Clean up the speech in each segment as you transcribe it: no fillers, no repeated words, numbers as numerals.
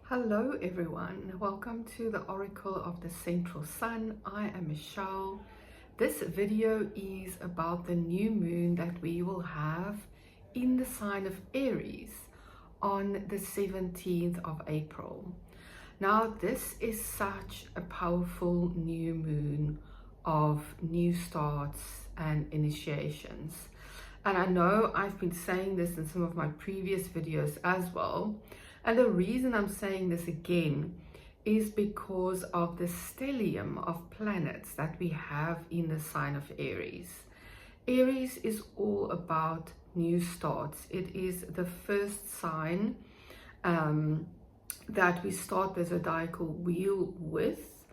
Hello everyone, welcome to the Oracle of the Central Sun. I am Michelle. This video is about the new moon that we will have in the sign of Aries on the 17th of April. Now this is such a powerful new moon of new starts and initiations. And I know I've been saying this in some of my previous videos as well. And the reason I'm saying this again is because of the stellium of planets that we have in the sign of Aries. Aries is all about new starts. It is the first sign that we start the zodiacal wheel with.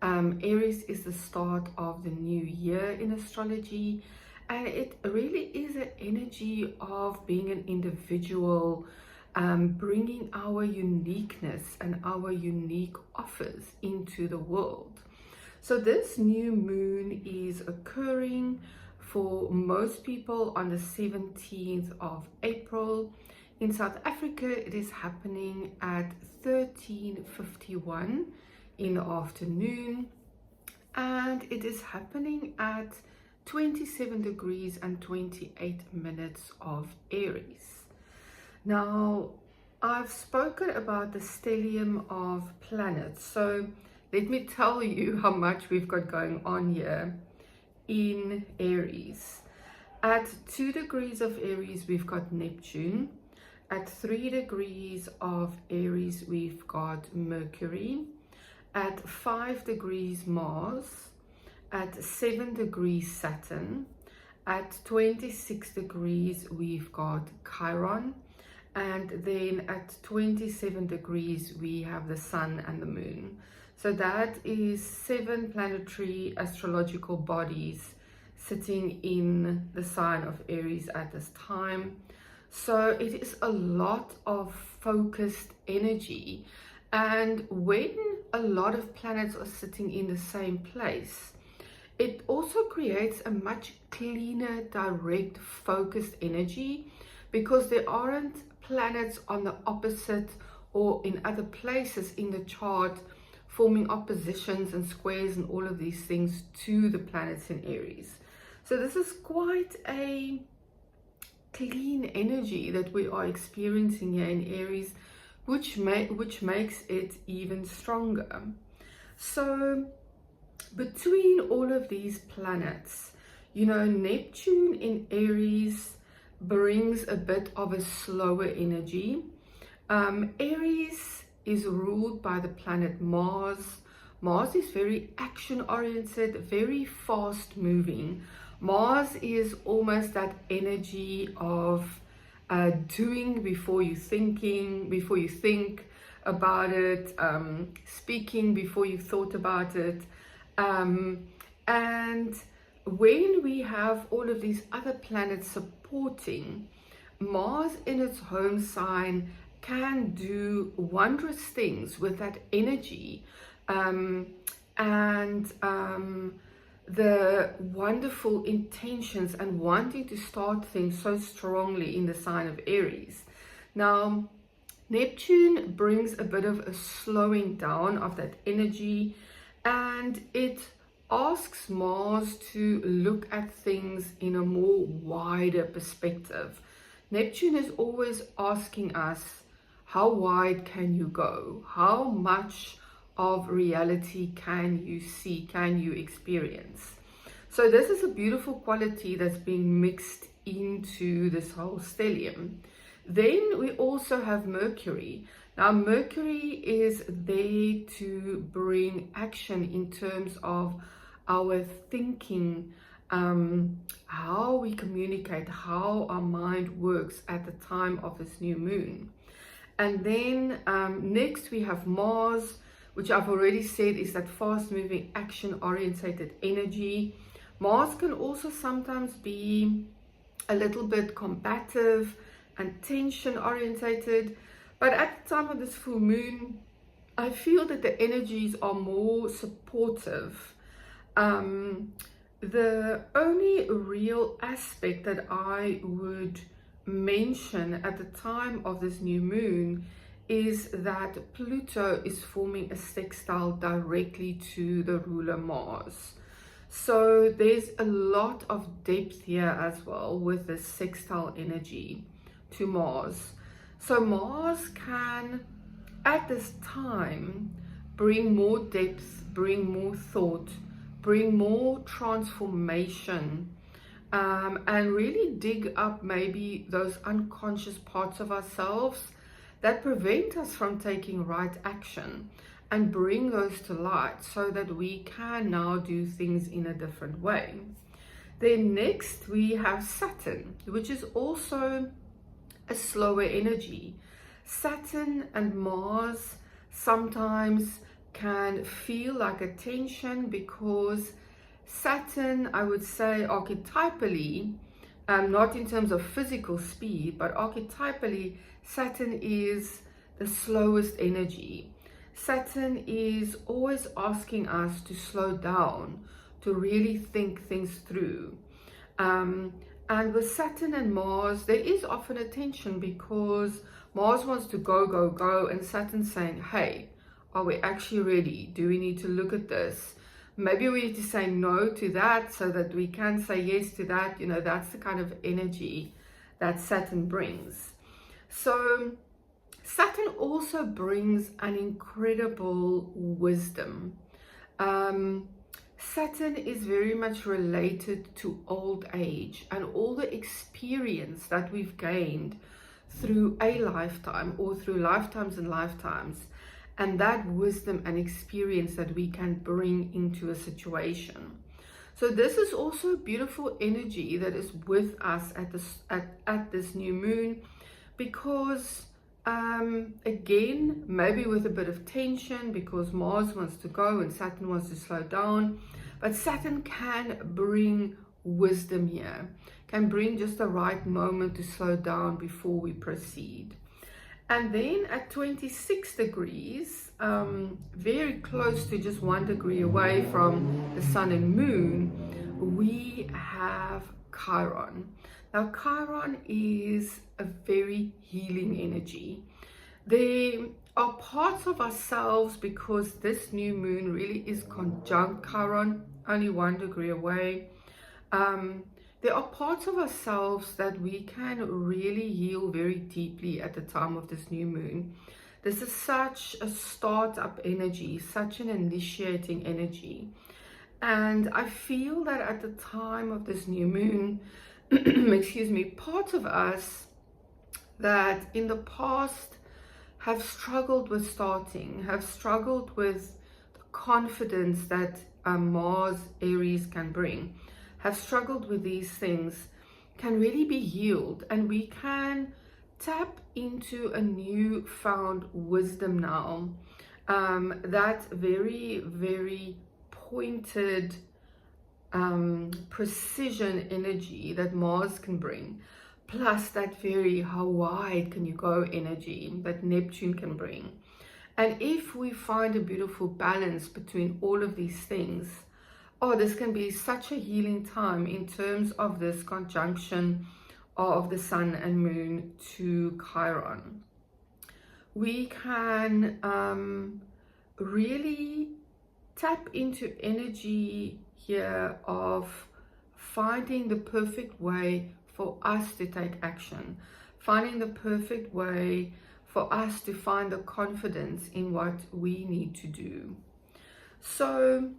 Aries is the start of the new year in astrology, and it really is an energy of being an individual, bringing our uniqueness and our unique offers into the world. So this new moon is occurring for most people on the 17th of April. In South Africa, it is happening at 13:51 in the afternoon, and it is happening at 27 degrees and 28 minutes of Aries. Now, I've spoken about the stellium of planets, so let me tell you how much we've got going on here in Aries. At 2 degrees of Aries, we've got Neptune. At 3 degrees of Aries, we've got Mercury. At 5 degrees, Mars. At 7 degrees, Saturn. At 26 degrees, we've got Chiron. And then at 27 degrees, we have the sun and the moon. So that is 7 planetary astrological bodies sitting in the sign of Aries at this time. So it is a lot of focused energy. And when a lot of planets are sitting in the same place, it also creates a much cleaner, direct, focused energy, because there aren't planets on the opposite or in other places in the chart forming oppositions and squares and all of these things to the planets in Aries. So this is quite a clean energy that we are experiencing here in Aries, which makes it even stronger. So between all of these planets, Neptune in Aries brings a bit of a slower energy. Aries is ruled by the planet Mars. Mars is very action oriented, very fast moving. Mars is almost that energy of doing before you think about it, speaking before you thought about it. And when we have all of these other planets supporting, Mars in its home sign can do wondrous things with that energy, and the wonderful intentions and wanting to start things so strongly in the sign of Aries. Now, Neptune brings a bit of a slowing down of that energy, and it asks Mars to look at things in a more wider perspective. Neptune is always asking us, how wide can you go? How much of reality can you see, can you experience? So this is a beautiful quality that's being mixed into this whole stellium. Then we also have Mercury. Now, Mercury is there to bring action in terms of our thinking, how we communicate, how our mind works at the time of this new moon. And then next we have Mars, which I've already said is that fast-moving, action-orientated energy. Mars can also sometimes be a little bit combative and tension-orientated, but at the time of this full moon, I feel that the energies are more supportive. The only real aspect that I would mention at the time of this new moon is that Pluto is forming a sextile directly to the ruler Mars. So there's a lot of depth here as well with this sextile energy to Mars. So Mars can, at this time, bring more depth, bring more thought, bring more transformation, and really dig up maybe those unconscious parts of ourselves that prevent us from taking right action, and bring those to light so that we can now do things in a different way. Then next we have Saturn, which is also a slower energy. Saturn and Mars sometimes can feel like a tension, because Saturn, I would say archetypally, not in terms of physical speed, but archetypally, Saturn is the slowest energy. Saturn is always asking us to slow down, to really think things through. And with Saturn and Mars, there is often a tension, because Mars wants to go, go, go, and Saturn's saying, hey, are we actually ready? Do we need to look at this? Maybe we need to say no to that so that we can say yes to that. You know, that's the kind of energy that Saturn brings. So Saturn also brings an incredible wisdom. Saturn is very much related to old age and all the experience that we've gained through a lifetime or through lifetimes and lifetimes, and that wisdom and experience that we can bring into a situation. So this is also a beautiful energy that is with us at this new moon, because again, maybe with a bit of tension, because Mars wants to go and Saturn wants to slow down, but Saturn can bring wisdom here, can bring just the right moment to slow down before we proceed. And then at 26 degrees, very close to just 1 degree away from the sun and moon, we have Chiron. Now, Chiron is a very healing energy. There are parts of ourselves, because this new moon really is conjunct Chiron, only 1 degree away. There are parts of ourselves that we can really heal very deeply at the time of this new moon. This is such a start-up energy, such an initiating energy. And I feel that at the time of this new moon, excuse me, parts of us that in the past have struggled with starting, have struggled with the confidence that Mars, Aries can bring, have struggled with these things, can really be healed, and we can tap into a newfound wisdom now. That very, very pointed precision energy that Mars can bring, plus that very how wide can you go energy that Neptune can bring. And if we find a beautiful balance between all of these things, oh, this can be such a healing time in terms of this conjunction of the sun and moon to Chiron. We can really tap into energy here of finding the perfect way for us to take action, finding the perfect way for us to find the confidence in what we need to do. So,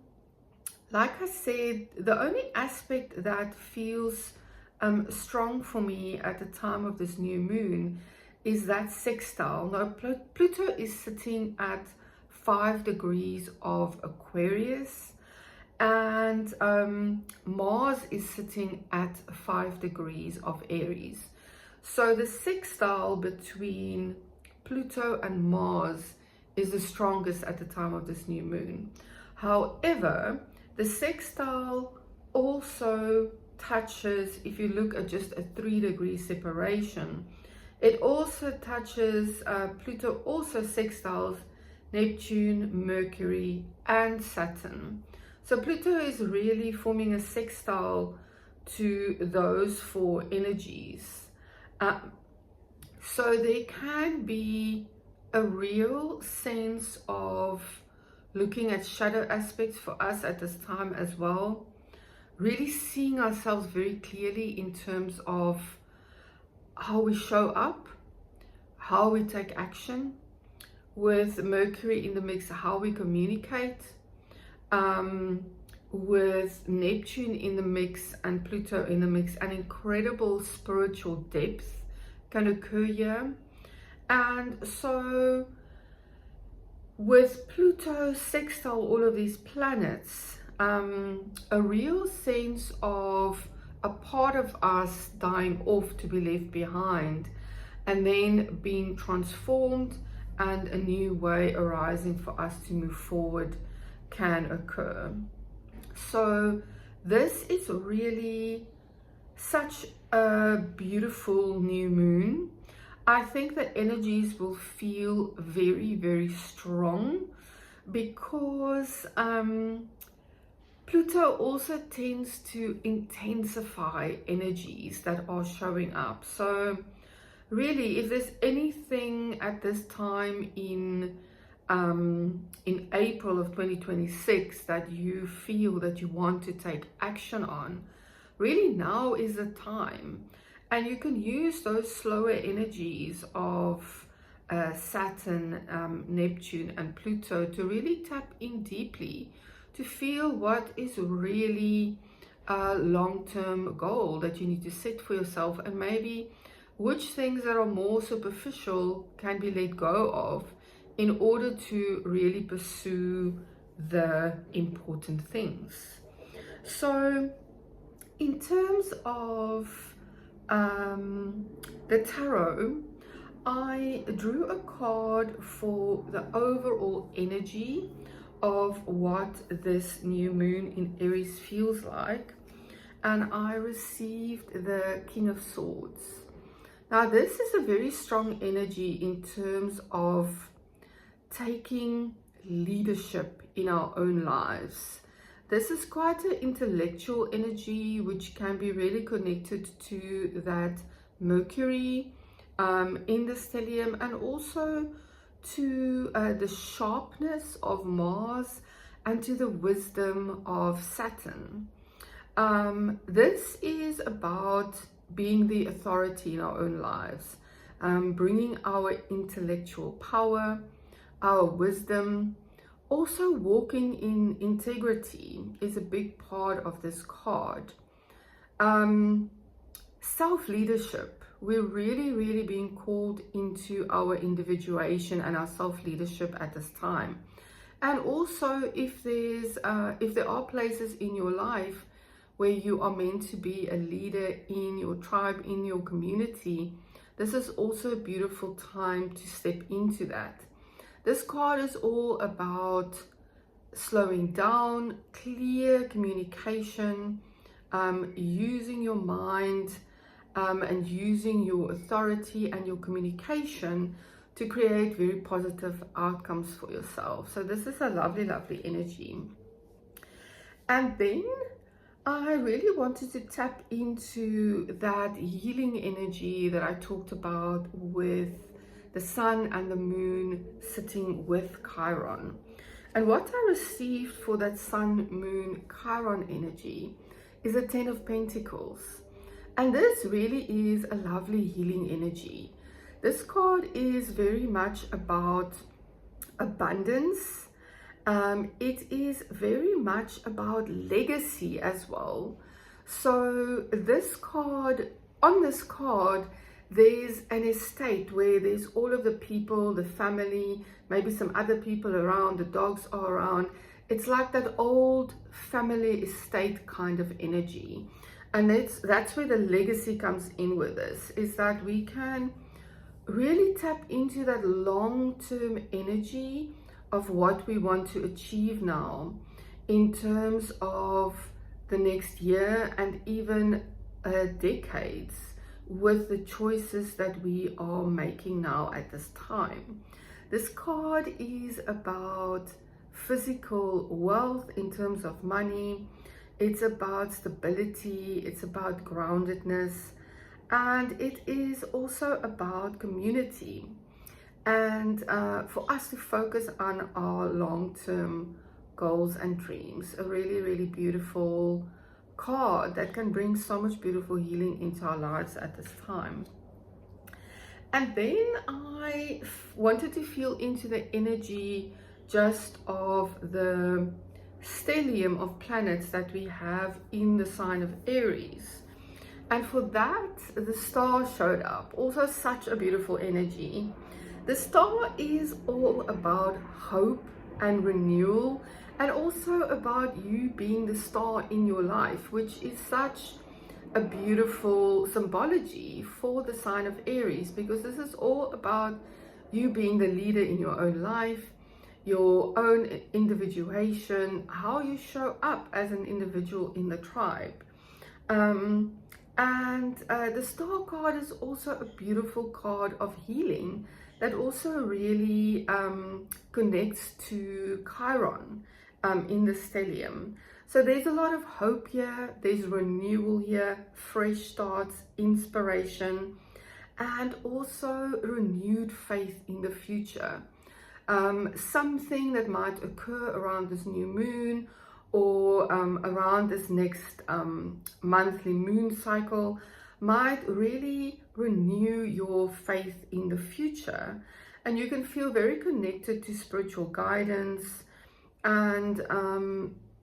like I said, the only aspect that feels strong for me at the time of this new moon is that sextile. Now, Pluto is sitting at 5 degrees of Aquarius, and Mars is sitting at 5 degrees of Aries. So the sextile between Pluto and Mars is the strongest at the time of this new moon. However, the sextile also touches, if you look at just a 3-degree separation, it also touches, Pluto also sextiles Neptune, Mercury, and Saturn. So Pluto is really forming a sextile to those 4 energies. So there can be a real sense of looking at shadow aspects for us at this time as well. Really seeing ourselves very clearly in terms of how we show up, how we take action, with Mercury in the mix, how we communicate, with Neptune in the mix and Pluto in the mix. An incredible spiritual depth can occur here. And so with Pluto sextile all of these planets, a real sense of a part of us dying off to be left behind and then being transformed, and a new way arising for us to move forward can occur. So this is really such a beautiful new moon. I think the energies will feel very, very strong because Pluto also tends to intensify energies that are showing up. So really, if there's anything at this time in April of 2026 that you feel that you want to take action on, really now is the time. And you can use those slower energies of Saturn, Neptune and Pluto to really tap in deeply to feel what is really a long-term goal that you need to set for yourself, and maybe which things that are more superficial can be let go of in order to really pursue the important things. So in terms of the tarot, I drew a card for the overall energy of what this new moon in Aries feels like, and I received the King of Swords. Now this is a very strong energy in terms of taking leadership in our own lives. This is quite an intellectual energy which can be really connected to that Mercury in the stellium, and also to the sharpness of Mars and to the wisdom of Saturn. This is about being the authority in our own lives, bringing our intellectual power, our wisdom. Also walking in integrity is a big part of this card. Self-leadership, we're really being called into our individuation and our self-leadership at this time. And also if there are places in your life where you are meant to be a leader in your tribe, in your community, this is also a beautiful time to step into that. This card is all about slowing down, clear communication, using your mind and using your authority and your communication to create very positive outcomes for yourself. So this is a lovely energy. And then I really wanted to tap into that healing energy that I talked about with the sun and the moon sitting with Chiron. And what I received for that sun, moon, Chiron energy is a 10 of Pentacles. And this really is a lovely healing energy. This card is very much about abundance. It is very much about legacy as well. So this card, on this card, there's an estate where there's all of the people, the family, maybe some other people around, the dogs are around. It's like that old family estate kind of energy. And that's where the legacy comes in with this, is that we can really tap into that long-term energy of what we want to achieve now in terms of the next year and even decades, with the choices that we are making now at this time. This card is about physical wealth in terms of money. It's about stability, it's about groundedness, and it is also about community. and for us to focus on our long-term goals and dreams. A really, really beautiful card that can bring so much beautiful healing into our lives at this time. And then I wanted to feel into the energy just of the stellium of planets that we have in the sign of Aries. And for that, the star showed up. Also such a beautiful energy. The star is all about hope and renewal, and also about you being the star in your life, which is such a beautiful symbology for the sign of Aries, because this is all about you being the leader in your own life, your own individuation, how you show up as an individual in the tribe. The star card is also a beautiful card of healing that also really connects to Chiron in the stellium. So there's a lot of hope here, there's renewal here, fresh starts, inspiration, and also renewed faith in the future. Something that might occur around this new moon, or around this next monthly moon cycle, might really renew your faith in the future, and you can feel very connected to spiritual guidance. And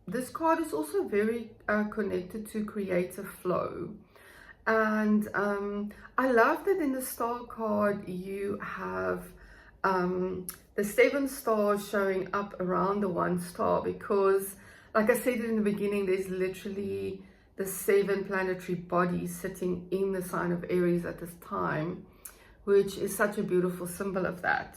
this card is also very connected to creative flow. And I love that in the star card you have the 7 stars showing up around the 1 star, because like I said in the beginning, there's literally the 7 planetary bodies sitting in the sign of Aries at this time, which is such a beautiful symbol of that.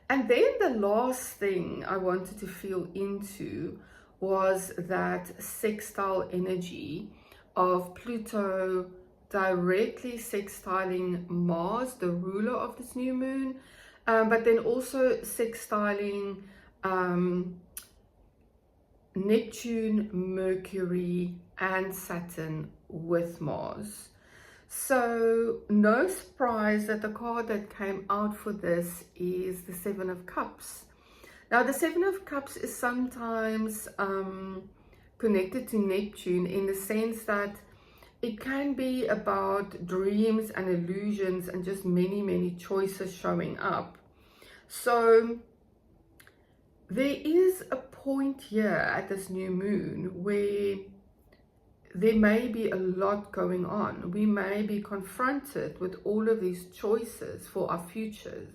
And then the last thing I wanted to feel into was that sextile energy of Pluto directly sextiling Mars, the ruler of this new moon, but then also sextiling Neptune, Mercury, and Saturn with Mars. So no surprise that the card that came out for this is the 7 of Cups. Now the 7 of Cups is sometimes connected to Neptune in the sense that it can be about dreams and illusions and just many, many choices showing up. So there is a point here at this new moon where there may be a lot going on. We may be confronted with all of these choices for our futures,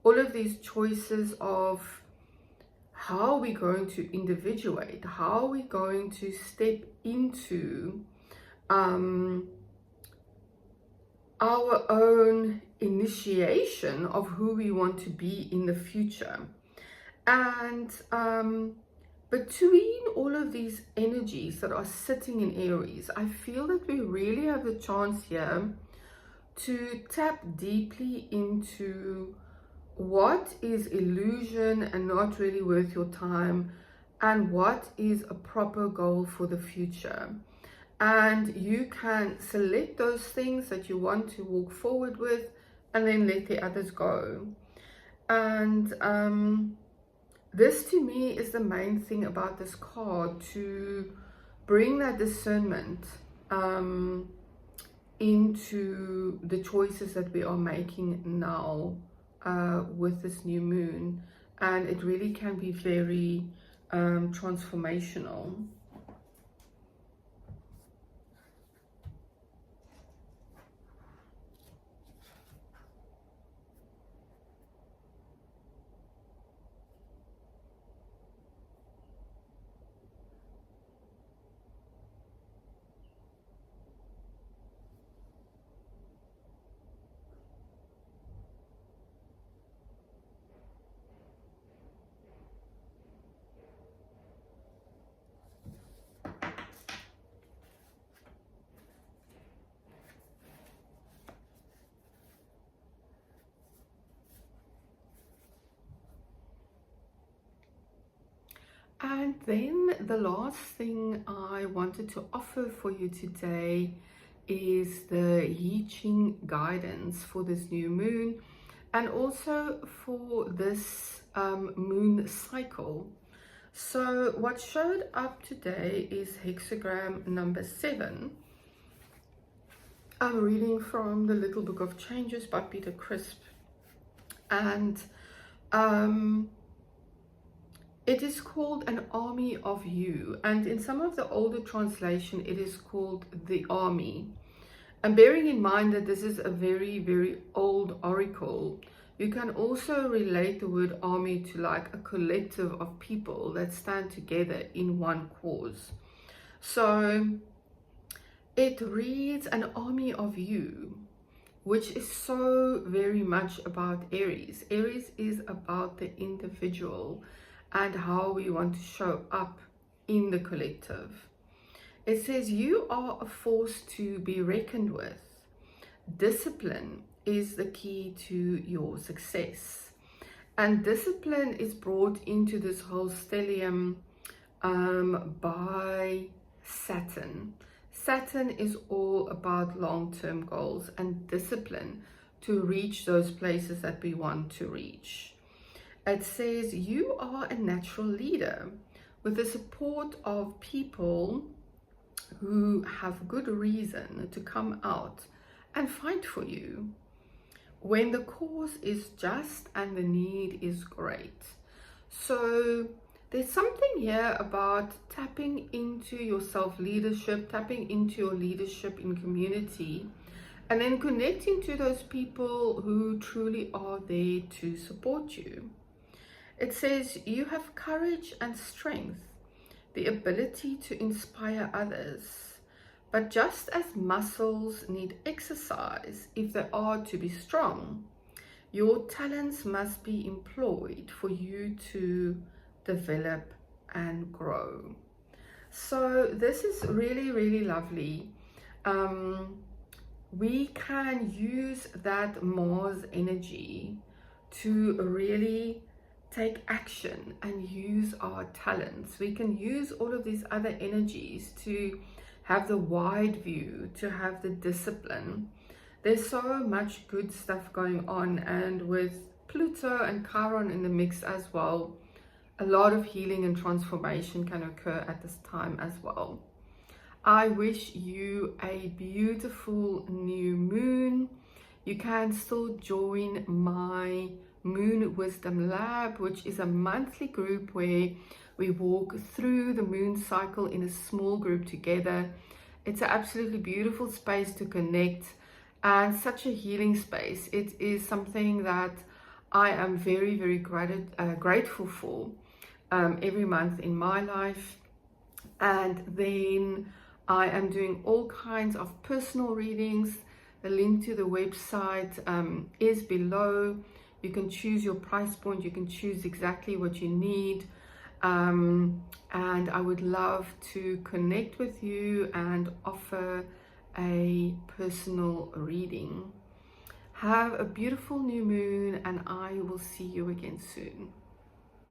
all of these choices of how we're going to individuate, how we're going to step into our own initiation of who we want to be in the future. And between all of these energies that are sitting in Aries, I feel that we really have the chance here to tap deeply into what is illusion and not really worth your time, and what is a proper goal for the future. And you can select those things that you want to walk forward with, and then let the others go. And this to me is the main thing about this card, to bring that discernment into the choices that we are making now with this new moon. And it really can be very transformational. And then the last thing I wanted to offer for you today is the Ching guidance for this new moon. and also for this moon cycle. So what showed up today is hexagram number 7. I'm reading from the Little Book of Changes by Peter Crisp, and it is called an army of you, and in some of the older translation it is called the army. And bearing in mind that this is a very, very old oracle, you can also relate the word army to like a collective of people that stand together in one cause. So it reads an army of you, which is so very much about Aries. Aries is about the individual and how we want to show up in the collective. It says you are a force to be reckoned with. Discipline is the key to your success. And discipline is brought into this whole stellium by Saturn. Saturn is all about long-term goals and discipline to reach those places that we want to reach. It says you are a natural leader with the support of people who have good reason to come out and fight for you when the cause is just and the need is great. So there's something here about tapping into your self-leadership, tapping into your leadership in community, and then connecting to those people who truly are there to support you. It says you have courage and strength, the ability to inspire others. But just as muscles need exercise if they are to be strong, your talents must be employed for you to develop and grow. So this is really, really lovely. We can use that Mars energy to really take action and use our talents. We can use all of these other energies to have the wide view, to have the discipline. There's so much good stuff going on, and with Pluto and Chiron in the mix as well, a lot of healing and transformation can occur at this time as well. I wish you a beautiful new moon. You can still join my Moon Wisdom Lab, which is a monthly group where we walk through the moon cycle in a small group together. It's an absolutely beautiful space to connect and such a healing space. It is something that I am very, very grateful for every month in my life. And then I am doing all kinds of personal readings. The link to the website is below. You can choose your price point. You can choose exactly what you need. And I would love to connect with you and offer a personal reading. Have a beautiful new moon, and I will see you again soon.